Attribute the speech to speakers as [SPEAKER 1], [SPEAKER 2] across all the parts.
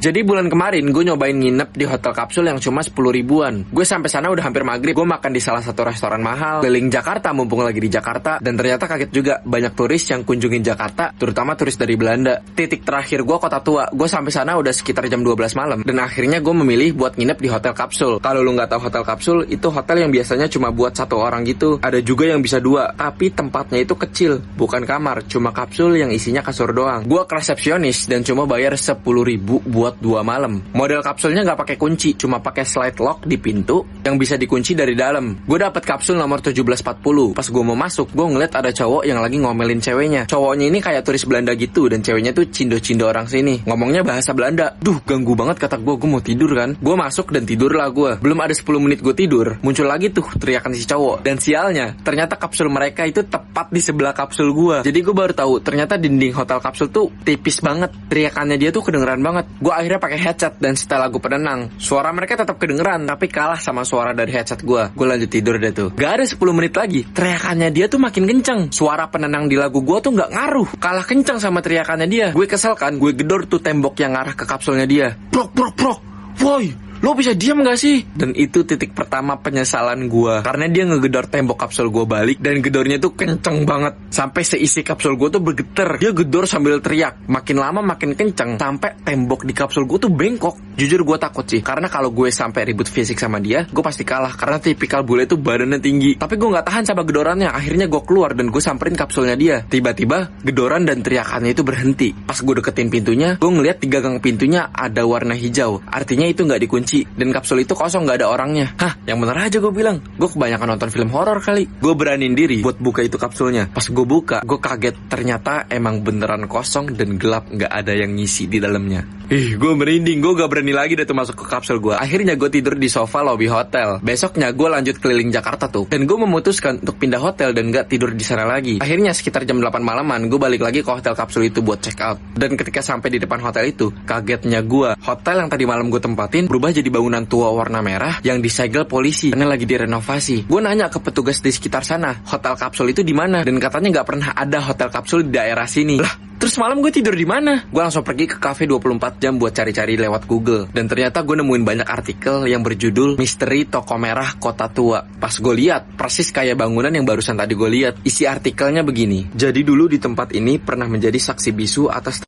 [SPEAKER 1] Jadi bulan kemarin gue nyobain nginep di hotel kapsul yang cuma 10 ribuan. Gue sampai sana udah hampir maghrib. Gue makan di salah satu restoran mahal keliling Jakarta mumpung lagi di Jakarta. Dan ternyata kaget juga, banyak turis yang kunjungin Jakarta, terutama turis dari Belanda. Titik terakhir gue Kota Tua. Gue sampai sana udah sekitar jam 12 malam. Dan akhirnya gue memilih buat nginep di hotel kapsul. Kalau lu nggak tahu hotel kapsul, itu hotel yang biasanya cuma buat satu orang gitu. Ada juga yang bisa dua, tapi tempatnya itu kecil, bukan kamar, cuma kapsul yang isinya kasur doang. Gue ke resepsionis dan cuma bayar 10 ribu buat 2 malam. Model kapsulnya nggak pakai kunci, cuma pakai slide lock di pintu yang bisa dikunci dari dalam. Gue dapet kapsul nomor 1740. Pas gue mau masuk, gue ngeliat ada cowok yang lagi ngomelin ceweknya. Cowoknya ini kayak turis Belanda gitu, dan ceweknya tuh cindo-cindo orang sini, ngomongnya bahasa Belanda. Duh, ganggu banget kata gue mau tidur kan. Gue masuk dan tidurlah gue. Belum ada 10 menit gue tidur, muncul lagi tuh teriakan si cowok. Dan sialnya, ternyata kapsul mereka itu tepat di sebelah kapsul gue. Jadi gue baru tahu, ternyata dinding hotel kapsul tuh tipis banget. Teriakannya dia tuh kedengeran banget. Gue akhirnya pakai headset dan setel lagu penenang. Suara mereka tetap kedengeran, tapi kalah sama suara dari headset gue. Gue lanjut tidur deh tuh. Gak ada 10 menit lagi, teriakannya dia tuh makin kenceng. Suara penenang di lagu gue tuh gak ngaruh, kalah kenceng sama teriakannya dia. Gue kesel kan, gue gedor tuh tembok yang ngarah ke kapsulnya dia. Brok, brok, brok. Woi, lo bisa diam gak sih? Dan itu titik pertama penyesalan gue, karena dia ngegedor tembok kapsul gue balik. Dan gedornya tuh kenceng banget, sampai seisi kapsul gue tuh bergetar. Dia gedor sambil teriak, makin lama makin kenceng, sampai tembok di kapsul gue tuh bengkok. Jujur gue takut sih, karena kalau gue sampai ribut fisik sama dia, gue pasti kalah, karena tipikal bule tuh badannya tinggi. Tapi gue gak tahan sama gedorannya. Akhirnya gue keluar dan gue samperin kapsulnya dia. Tiba-tiba gedoran dan teriakannya itu berhenti. Pas gue deketin pintunya, gue ngeliat di gagang pintunya ada warna hijau, artinya itu gak dikunci. Dan kapsul itu kosong, gak ada orangnya. Hah, yang bener aja gue bilang. Gue kebanyakan nonton film horor kali. Gue beraniin diri buat buka itu kapsulnya. Pas gue buka, gue kaget. Ternyata emang beneran kosong dan gelap, gak ada yang ngisi di dalamnya. Gue merinding. Gue gak berani lagi deh tuh masuk ke kapsul gue. Akhirnya gue tidur di sofa lobby hotel. Besoknya gue lanjut keliling Jakarta tuh. Dan gue memutuskan untuk pindah hotel dan gak tidur di sana lagi. Akhirnya sekitar jam 8 malaman, gue balik lagi ke hotel kapsul itu buat check out. Dan ketika sampai di depan hotel itu, kagetnya gue, hotel yang tadi malam gue tempatin berubah jadi bangunan tua warna merah yang disegel polisi karena lagi direnovasi. Gue nanya ke petugas di sekitar sana, hotel kapsul itu di mana? Dan katanya nggak pernah ada hotel kapsul di daerah sini. Lah, terus malam gue tidur di mana? Gue langsung pergi ke cafe 24 jam buat cari-cari lewat Google. Dan ternyata gue nemuin banyak artikel yang berjudul Misteri Toko Merah Kota Tua. Pas gue lihat, persis kayak bangunan yang barusan tadi gue lihat. Isi artikelnya begini. Jadi dulu di tempat ini pernah menjadi saksi bisu atas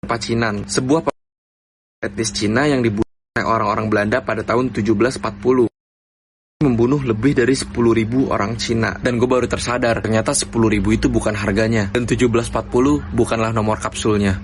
[SPEAKER 1] pacinan, sebuah etnis Cina yang dibunuh orang-orang Belanda pada tahun 1740. Membunuh lebih dari 10.000 orang Cina. Dan gue baru tersadar, ternyata 10.000 itu bukan harganya. Dan 1740 bukanlah nomor kapsulnya.